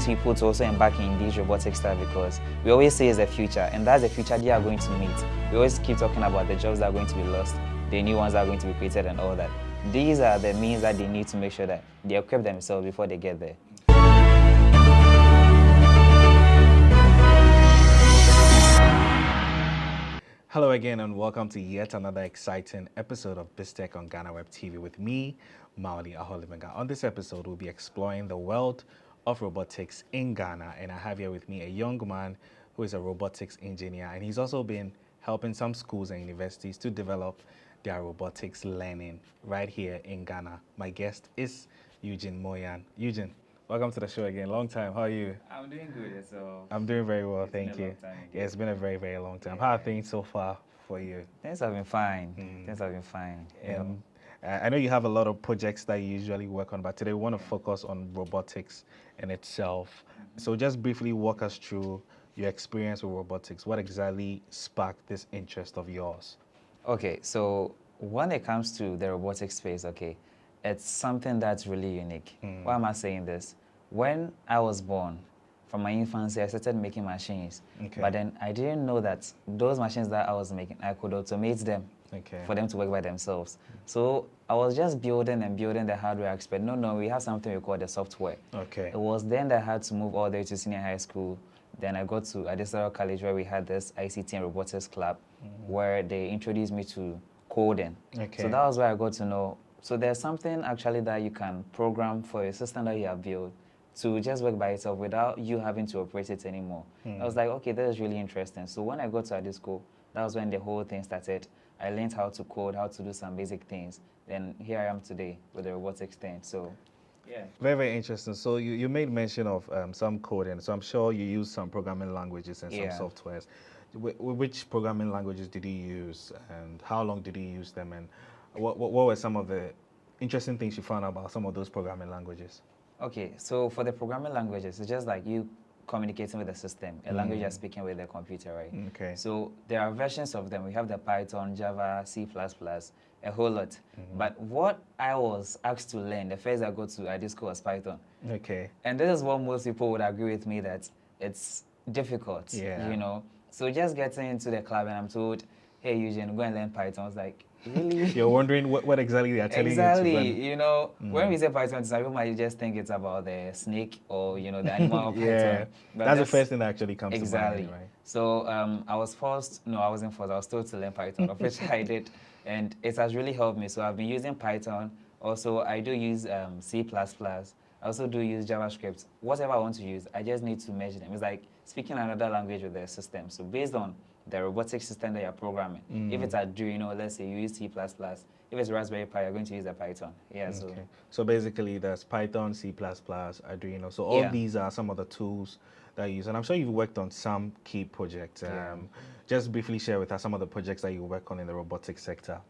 these people to also embark in these robotics stuff because we always say it's the future, and that's the future they are going to meet. We always keep talking about the jobs that are going to be lost, the new ones that are going to be created and all that. These are the means that they need to make sure that they equip themselves before they get there. Hello again and welcome to yet another exciting episode of BizTech on GhanaWeb TV with me, Moans Cuddles. On this episode, we'll be exploring the world of robotics in Ghana, and I have here with me a young man who is a robotics engineer, and he's also been helping some schools and universities to develop their robotics learning right here in Ghana. My guest is Eugene Moyan. Eugene, welcome to the show again. Long time. How are you? I'm doing good, so I'm doing very well, thank you. Yeah, it's been a very, very long time. How are things so far for you? Things have been fine. Things have been fine. I know you have a lot of projects that you usually work on, but today we want to focus on robotics in itself. So just briefly walk us through your experience with robotics. What exactly sparked this interest of yours? Okay, so when it comes to the robotics space, it's something that's really unique. Why am I saying this? When I was born, from my infancy, I started making machines. But then I didn't know that those machines that I was making, I could automate them for them to work by themselves. So I was just building and building the hardware aspect. No, we have something we call the software. It was then that I had to move all the way to senior high school. Then I got to Diaspora College where we had this ICT and robotics club where they introduced me to coding. So that was where I got to know. So there's something actually that you can program for a system that you have built to just work by itself without you having to operate it anymore. I was like, okay, that is really interesting. So when I got to this school, that was when the whole thing started. I learned how to code, how to do some basic things. Then here I am today with the robotics thing. So, yeah. Very, very interesting. So you made mention of some coding. So I'm sure you use some programming languages and some softwares. Which programming languages did you use, and how long did you use them, and what were some of the interesting things you found about some of those programming languages? Okay, so for the programming languages, it's just like you communicating with the system, a language you're speaking with the computer, right? So there are versions of them. We have the Python, Java, C++, a whole lot. But what I was asked to learn, the first I got to at this school was Python. And this is what most people would agree with me that it's difficult, you know? So just getting into the club and I'm told, hey, Eugene, go and learn Python. I was like, really? You're wondering what exactly they are telling you to learn. Exactly. You know, when we say Python, some people might just think it's about the snake or, you know, the animal Python. But that's the first thing that actually comes to mind, right? So I was forced, no, I wasn't forced. I was told to learn Python, of which I did. And it has really helped me. So I've been using Python. Also, I do use C++. I also do use JavaScript. Whatever I want to use, I just need to measure them. It's like speaking another language with the system. So based on the robotic system that you're programming. If it's Arduino, let's say you use C++. If it's Raspberry Pi, you're going to use the Python. So basically, there's Python, C++, Arduino. So all these are some of the tools that you use. And I'm sure you've worked on some key projects. Just briefly share with us some of the projects that you work on in the robotics sector.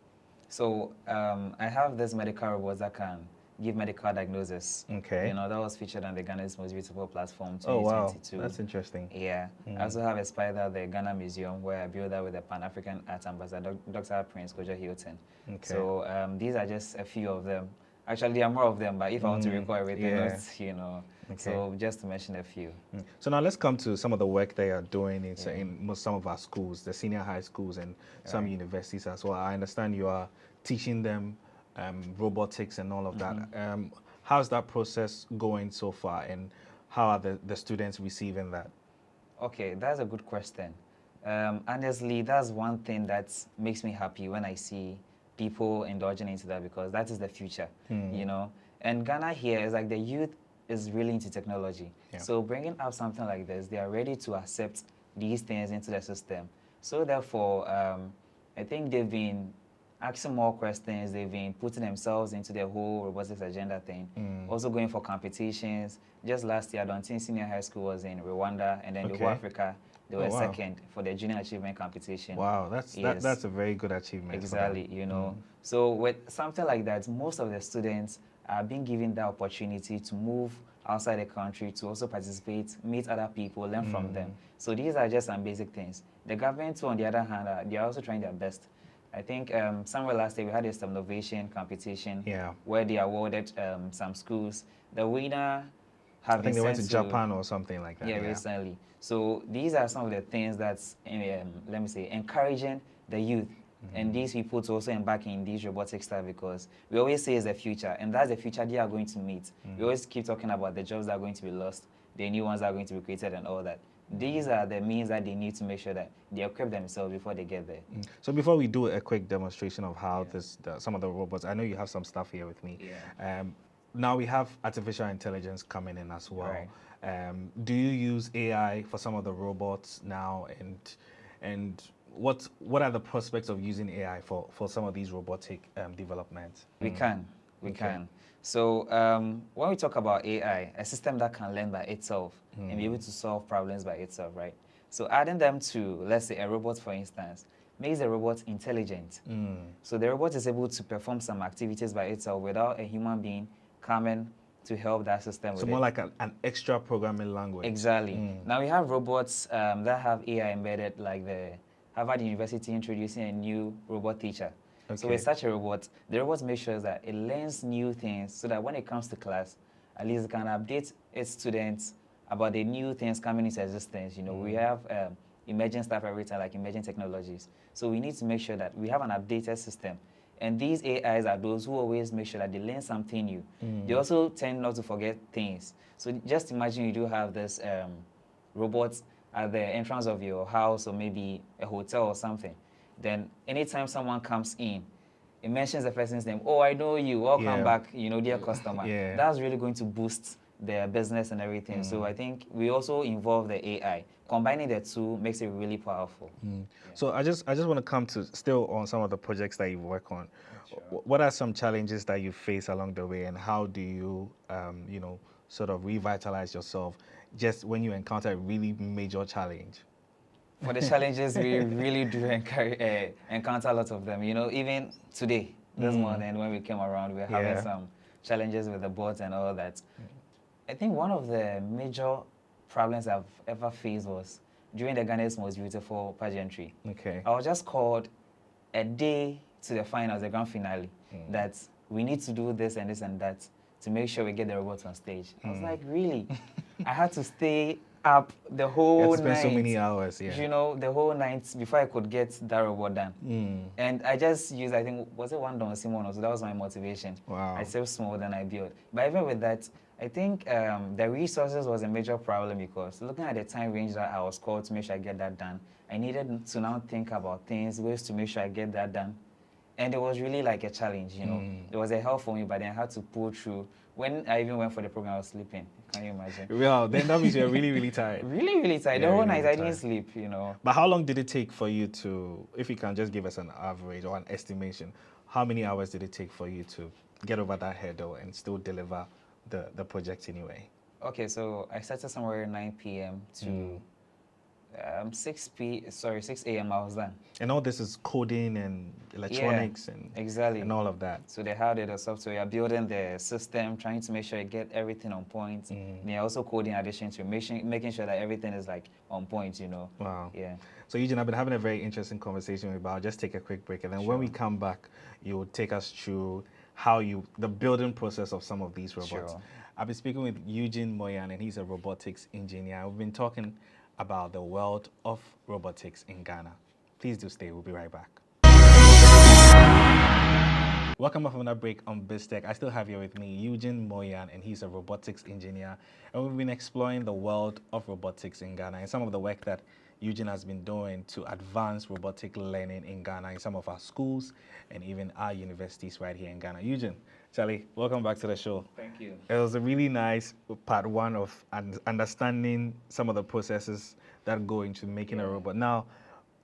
So I have this medical robots that can give medical diagnosis. You know, that was featured on the Ghana's Most Beautiful platform 2022. Oh, wow. That's interesting. I also have a spider at the Ghana Museum where I built that with the Pan-African Art Ambassador, Dr. Prince Kojo Hilton. So these are just a few of them. Actually, there are more of them, but if I want to record everything, you know, so just to mention a few. So now let's come to some of the work they are doing in some of our schools, the senior high schools and some universities as well. I understand you are teaching them robotics and all of that. How's that process going so far, and how are the students receiving that? Okay, that's a good question. Honestly, that's one thing that makes me happy when I see people indulging into that, because that is the future, you know. And Ghana here is like the youth is really into technology. So bringing up something like this, they are ready to accept these things into the system. So therefore, I think they've been asking more questions. They've been putting themselves into the whole robotics agenda thing. Also going for competitions. Just last year, Dontin Senior High School was in Rwanda, and then the whole Africa, they were second for the junior achievement competition. Wow, that's a very good achievement. Exactly, you know. So with something like that, most of the students are being given the opportunity to move outside the country to also participate, meet other people, learn from them. So these are just some basic things. The government, too, on the other hand, they are also trying their best. I think somewhere last year we had a innovation competition where they awarded some schools. The winner have I been think they went to sent Japan or something like that. yeah, recently. So these are some of the things that's, let me say, encouraging the youth and these people to also embark in these robotic stuff, because we always say it's the future, and that's the future they are going to meet. We always keep talking about the jobs that are going to be lost, the new ones that are going to be created and all that. These are the means that they need to make sure that they equip themselves before they get there. So before we do a quick demonstration of how some of the robots, I know you have some stuff here with me. Now we have artificial intelligence coming in as well. Right. Do you use AI for some of the robots now, and what are the prospects of using AI for some of these robotic developments? We can. So when we talk about AI, a system that can learn by itself and be able to solve problems by itself, right? So adding them to, let's say, a robot, for instance, makes the robot intelligent. So the robot is able to perform some activities by itself without a human being coming to help that system with So more like an extra programming language. Exactly. Now we have robots that have AI embedded, like the Harvard University introducing a new robot teacher. So with such a robot, the robot makes sure that it learns new things so that when it comes to class, at least it can update its students about the new things coming into existence. You know, we have emerging stuff every time, like emerging technologies. So we need to make sure that we have an updated system. And these AIs are those who always make sure that they learn something new. They also tend not to forget things. So just imagine you do have this robot at the entrance of your house or maybe a hotel or something. Then anytime someone comes in, it mentions the person's name. Oh, I know you. Welcome back, you know, dear customer. That's really going to boost their business and everything. So I think we also involve the AI. Combining the two makes it really powerful. So I just want to come to still on some of the projects that you work on. What are some challenges that you face along the way, and how do you, you know, sort of revitalize yourself just when you encounter a really major challenge? For the challenges, we really do encounter a lot of them. You know, even today, this morning when we came around, we were having some challenges with the bots and all that. I think one of the major problems I've ever faced was during the Ghana's Most Beautiful pageantry. I was just called a day to the finals, the grand finale, that we need to do this and this and that to make sure we get the robots on stage. I was like, really? I had to stay up the whole night. So many hours, You know, the whole night before I could get that robot done. And I just used, I think, was it $1 Simon? So that was my motivation. I saved small, then I built. But even with that, I think the resources was a major problem, because looking at the time range that I was called to make sure I get that done, I needed to now think about things, ways to make sure I get that done. And it was really like a challenge, you know. It was a help for me, but then I had to pull through. When I even went for the program, I was sleeping. Can you imagine? Well, then that means you're really, really tired. Really, really tired. The whole night I didn't sleep, you know. But how long did it take for you to, if you can just give us an average or an estimation, how many hours did it take for you to get over that hurdle and still deliver the project anyway? Okay, so I started somewhere at 9 p.m. to 6 a.m. I was done. And all this is coding and electronics and all of that. So they had the software, building the system, trying to make sure you get everything on point. They're also coding in addition to making sure that everything is like on point, you know. Wow. Yeah. So Eugene, I've been having a very interesting conversation with you, but I'll just take a quick break, and then when we come back, you'll take us through the building process of some of these robots. I've been speaking with Eugene Moyan, and he's a robotics engineer. We've been talking about the world of robotics in Ghana. Please do stay. We'll be right back. Welcome back from that break on BizTech. I still have here with me Eugene Moyan, and he's a robotics engineer. And we've been exploring the world of robotics in Ghana and some of the work that Eugene has been doing to advance robotic learning in Ghana in some of our schools and even our universities right here in Ghana. Eugene, Charlie, welcome back to the show. Thank you. It was a really nice part one of understanding some of the processes that go into making a robot. Now,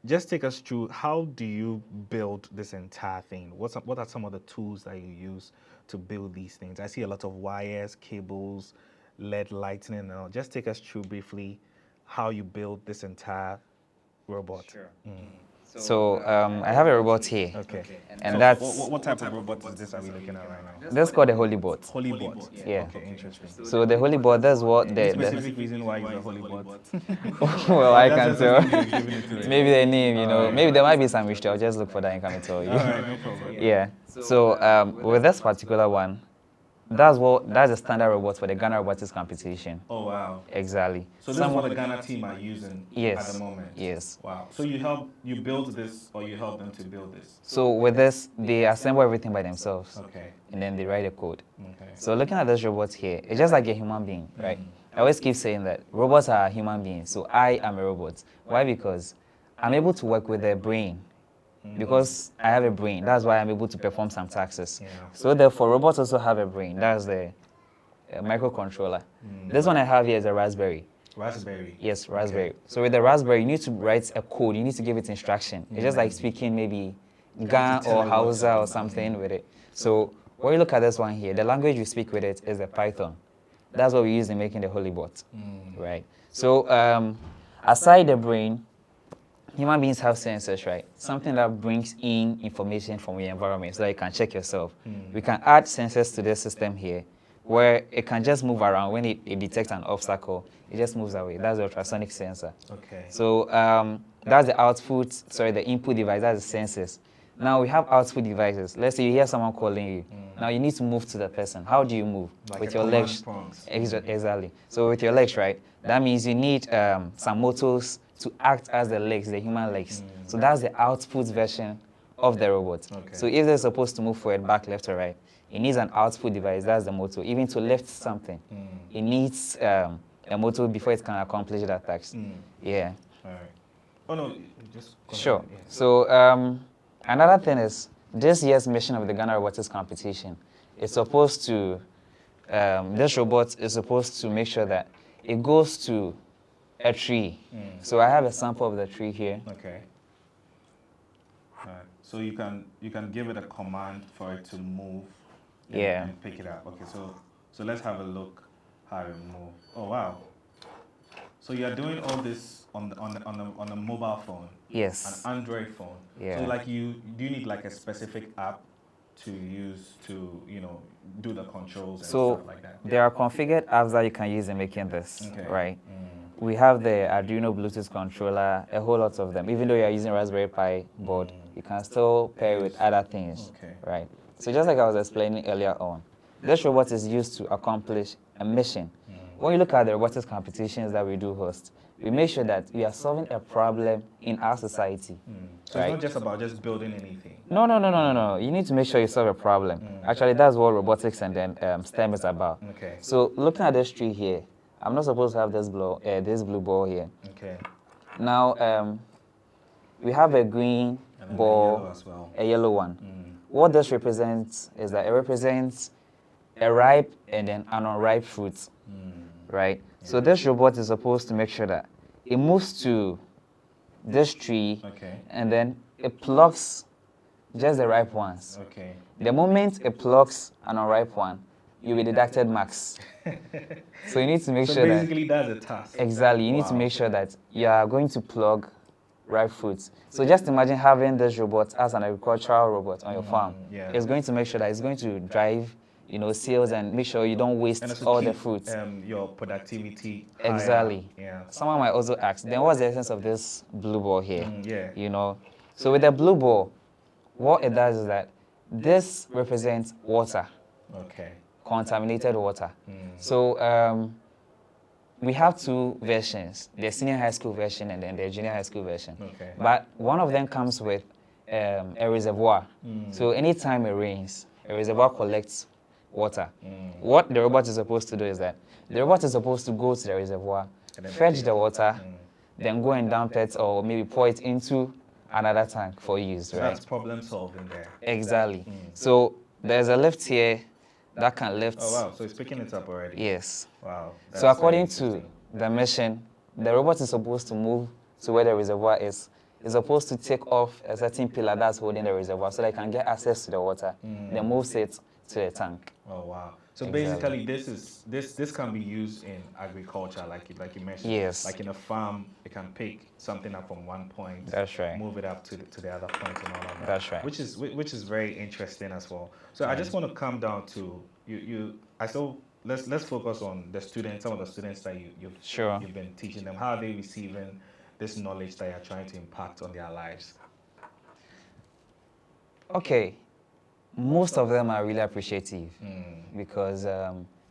just take us through, how do you build this entire thing? What are some of the tools that you use to build these things? I see a lot of wires, cables, LED lighting and all. Just take us through briefly how you build this entire robot. Sure. So I have a robot here. Okay. And so that's... What type of robot is this are we looking at right now? That's called a holy bot. Holy bot? Yeah. Okay, interesting. So the holy bot, that's what the specific reason why it's a holy bot? Well, I can't tell. Maybe the name, you know. Maybe there might be some mystery. I'll just look for that and come and tell you. All right, no problem. Yeah. So with this particular one, that's the standard robot for the Ghana robotics competition. Oh wow! Exactly. So this is what the Ghana team are using Yes. at the moment. Yes. Wow. So you built this, or you helped them to build this? So with this, they assemble everything by themselves. Okay. And then they write the code. Okay. So looking at this robot here, it's just like a human being, right? I always keep saying that robots are human beings, so I am a robot. Why? Because I'm able to work with a brain. Because I have a brain, that's why I'm able to perform some tasks. Yeah. So therefore, robots also have a brain. That's the microcontroller. This one I have here is a Raspberry. Raspberry. Yes, Raspberry. So with the Raspberry, you need to write a code. You need to give it instruction. It's just like speaking maybe Ga or Hausa or something with it. So when you look at this one here, the language we speak with it is the Python. That's what we use in making the Holy Bot, right? So aside the brain, human beings have sensors, right? Something that brings in information from your environment so that you can check yourself. We can add sensors to this system here where it can just move around. When it detects an obstacle, it just moves away. That's the ultrasonic sensor. Okay. So that's the output, sorry, the input device, that's the sensors. Now we have output devices. Let's say you hear someone calling you. Now you need to move to the person. How do you move? Like with your legs. Exactly. So with your legs, right? That means you need some motors to act as the legs, the human legs. So that's the output version of the robot. Okay. So if they're supposed to move forward, back, left, or right, it needs an output device, that's the motor. Even to lift something, it needs a motor before it can accomplish that task. Yeah. All right. Oh no, just sure. Yeah. So another thing is this year's mission of the Ghana Robotics Competition is supposed to, this robot is supposed to make sure that it goes to a tree. So I have a sample of the tree here. Okay. All right. So you can give it a command for it to move. And pick it up. Okay. So let's have a look how it move. Oh wow. So you're doing all this on a mobile phone. Yes. An Android phone. Yeah. So like do you need like a specific app to use to do the controls and stuff like that? There are configured apps that you can use in making this, right? We have the Arduino Bluetooth controller, a whole lot of them. Even though you're using Raspberry Pi board, you can still pair with other things, right? So just like I was explaining earlier on, this robot is used to accomplish a mission. When you look at the robotics competitions that we do host, we make sure that we are solving a problem in our society. So it's not just about just building anything. No. You need to make sure you solve a problem. Actually, that's what robotics and then STEM is about. Okay. So looking at this tree here, I'm not supposed to have this blue ball here. Okay. Now we have a green ball, yellow as well. a yellow one. What this represents is that it represents a ripe and then an unripe fruit, right? So this robot is supposed to make sure that it moves to this tree, and then it plucks just the ripe ones. Okay. The moment it plucks an unripe one, you'll be deducted marks. So you need to make sure that... So basically that's a task. Exactly. You need to make sure that you are going to plug ripe fruits. So just imagine having this robot as an agricultural robot on your farm. It's going to make sure that it's going to drive sales and make sure you don't waste all the fruits. Your productivity Exactly. Higher. Yeah. Someone might also ask, then what's the essence of this blue ball here? So with the blue ball, what it does is that this represents water. Okay. Contaminated water. So we have two versions, the senior high school version and then the junior high school version. Okay. But one of them comes with a reservoir. So anytime it rains, a reservoir collects water. What the robot is supposed to do is that the robot is supposed to go to the reservoir, fetch the water, then go and dump it or maybe pour it into another tank for use, so right? That's problem solving there. Exactly. So there's a lift here that can lift. Oh wow, so it's picking it up already. Yes. Wow. So according to the mission, the robot is supposed to move to where the reservoir is. It's supposed to take off a certain pillar that's holding the reservoir so they can get access to the water. Then moves it to the tank. Oh wow. So basically this can be used in agriculture like you mentioned. Yes. Like in a farm, it can pick something up from one point. That's right. Move it up to the other point and all of that. That's right. Which is very interesting as well. So I just want to come down to let's focus on the students, some of the students that you've been teaching them. How are they receiving this knowledge that you're trying to impact on their lives? Okay. most of them are really appreciative because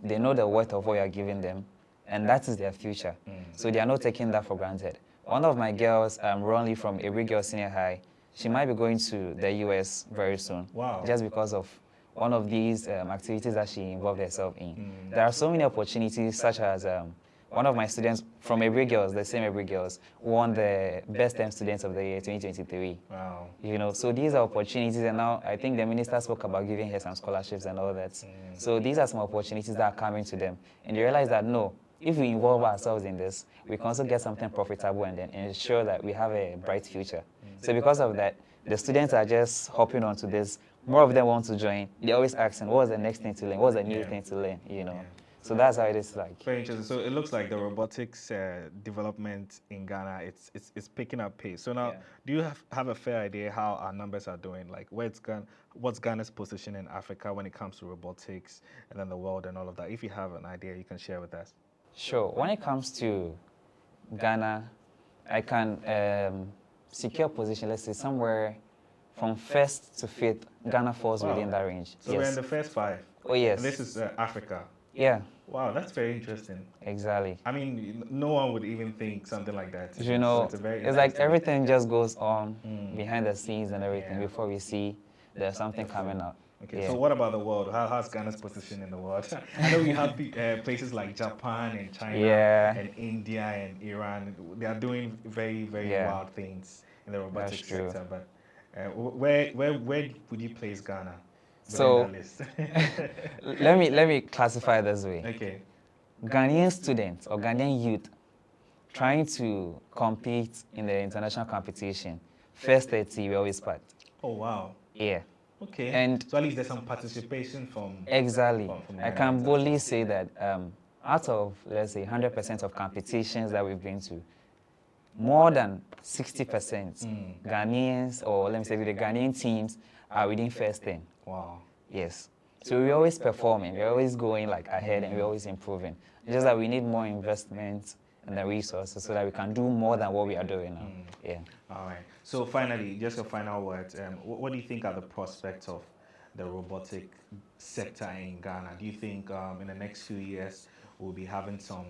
they know the worth of what you are giving them, and that is their future. So they are not taking that for granted. One of my girls, Ronly from Every Girl Senior High, she might be going to the US very soon. Wow. Just because of one of these activities that she involved herself in. There are so many opportunities, such as one of my students from Every Girls, the same Every Girls, won the Best STEM Students of the Year 2023. Wow. You know, so these are opportunities, and now I think the minister spoke about giving her some scholarships and all that. So these are some opportunities that are coming to them, and they realize that no, if we involve ourselves in this, we can also get something profitable and then ensure that we have a bright future. So because of that, the students are just hopping onto this. More of them want to join. They're always asking, what's the next thing to learn? What's the new thing to learn? You know. So that's how it is like. Very interesting. So it looks like the robotics development in Ghana, it's picking up pace. So now, do you have a fair idea how our numbers are doing? Like what's Ghana's position in Africa when it comes to robotics and then the world and all of that? If you have an idea, you can share with us. Sure. When it comes to Ghana, I can secure position, let's say somewhere from 1st to 5th, Ghana falls within that range. So we're in the first 5. Oh, yes. And this is Africa. Yeah. Wow, that's very interesting. Exactly. I mean, no one would even think something like that. You know, it's like everything just goes on behind the scenes and everything before we see there's something coming up. Okay, so what about the world? How's Ghana's position in the world? I know we have places like Japan and China and India and Iran. They are doing very, very wild things in the robotics sector. But where would you place Ghana? So let me classify this way. Okay. Ghanaian students or Ghanaian youth trying to compete in the international competition, first 30 we always part. Oh wow. Yeah. Okay. And so at least there's some participation from exactly. I can boldly say that out of, let's say, 100% of competitions that we've been to, more than 60% Ghanaians, or let me say the Ghanaian teams, are within first 10. Wow. Yes. So we're always performing, we're always going like ahead, and we're always improving. It's just that we need more investment and the resources so that we can do more than what we are doing now. Yeah. All right. So finally, just a final word. What do you think are the prospects of the robotic sector in Ghana? Do you think in the next few years we'll be having some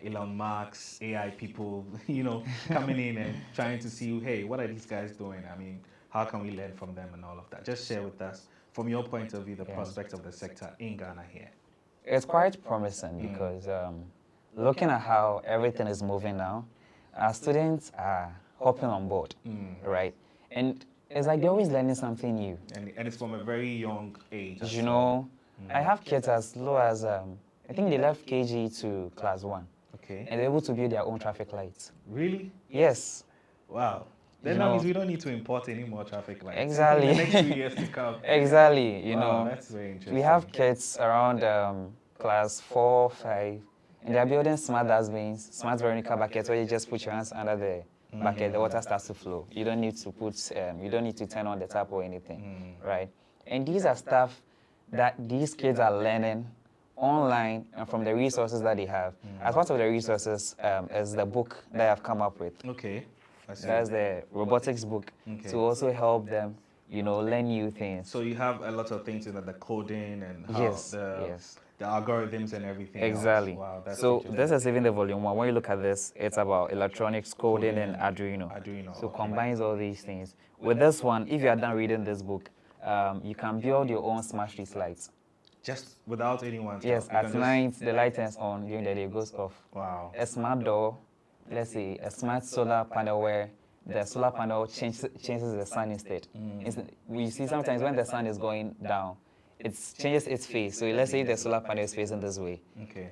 Elon Musk, AI people, you know, coming in and trying to see, hey, what are these guys doing? I mean, how can we learn from them and all of that? Just share with us, from your point of view, the prospects of the sector in Ghana here. It's quite promising because looking at how everything is moving now, our students are hopping on board, right? And it's like they're always learning something new. And it's from a very young age. You know, I have kids as low as, I think they left KG to class 1. Okay. And they're able to build their own traffic lights. Really? Yes. Wow. Then that means we don't need to import any more traffic lights. Exactly. In the next few years to come. Exactly. You know, that's very interesting. We have kids around class 4, 5, and they're building smart dustbins, smart Veronica buckets, where you just put your hands under the bucket, the water starts to flow. You don't need to put, you don't need to turn on the tap or anything, right? And these are stuff that these kids are learning online and from the resources that they have. As part of the resources is the book that I've come up with. Okay. That's the robotics book to also help them, you know, learn new things. So you have a lot of things in the coding and how the algorithms and everything. Exactly. Wow, that's so this is even the volume 1. When you look at this, it's about electronics, coding, and Arduino. So combines all these things. With this one, if you are done reading this book, you can build your own smart street lights. Just without anyone. Yes, at night the light turns on, during the day it goes off. Wow. A smart door, let's say a smart solar panel where the solar panel changes the sun instead. We see sometimes when the sun is going down, it changes its phase. So let's say the solar panel is facing this way.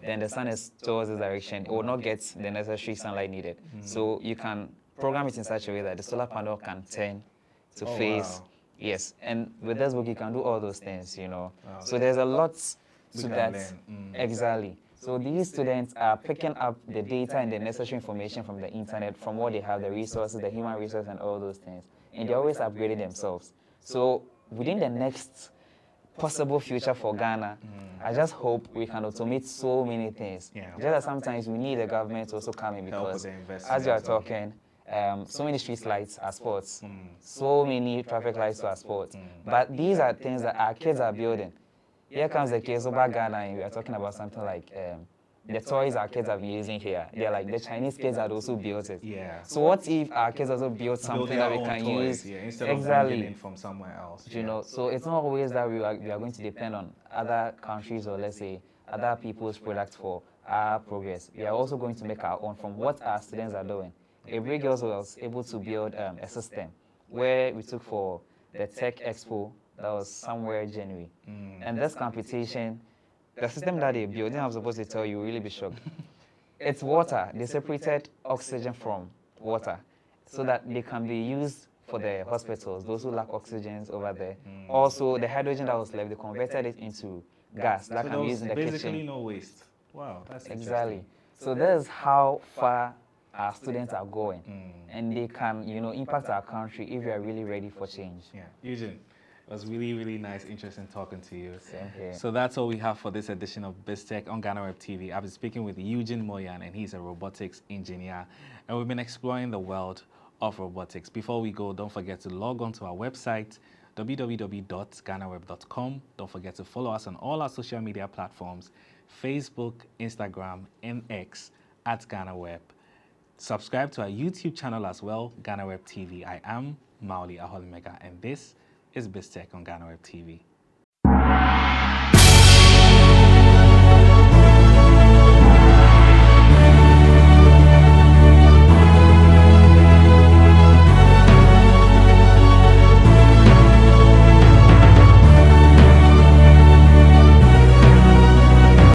Then the sun is towards this direction. It will not get the necessary sunlight needed. So you can program it in such a way that the solar panel can turn to face. Wow. Yes, and with this book you can do all those things, you know. Wow. So there's a lot to that. Exactly. So these students are picking up the data and the necessary information from the internet, from what they have, the resources, the human resources, and all those things. And they're always upgrading themselves. So within the next possible future for Ghana, I just hope we can automate so many things. Just that sometimes we need the government to also come in, because as you are talking, so many street lights are sports, so many traffic lights are sports. But these are things that our kids are building. Here comes the case over Ghana, and we are talking about something like the toys our kids have been using here. They're like the Chinese kids had also built it. Yeah. So what if our kids also built something that we can toys, use? instead of bringing in from somewhere else. You know, so it's not always that we are going to depend on other countries or let's say other people's products for our progress. We are also going to make our own from what our students are doing. A Brig also was able to build a system where we took for the Tech Expo that was somewhere in January. And this competition, the system that they built, I'm supposed to tell you, you'll really be shocked. It's water. They separated oxygen from water so that they can be used for the hospitals, those who lack oxygen over there. Also, the hydrogen that was left, they converted it into gas that can be used in the kitchen. Basically no waste. Wow, that's exactly. So that is how far our students are going. And they can, you know, impact our country if we are really ready for change. Yeah, Eugene. It was really, really nice, interesting talking to you. Same here. So that's all we have for this edition of BizTech on GhanaWeb TV. I've been speaking with Eugene Moyan, and he's a robotics engineer. And we've been exploring the world of robotics. Before we go, don't forget to log on to our website, www.ghanaweb.com. Don't forget to follow us on all our social media platforms, Facebook, Instagram, and X at GhanaWeb. Subscribe to our YouTube channel as well, GhanaWeb TV. I am Maoli Aholimega, and this is BizTech on GhanaWeb TV.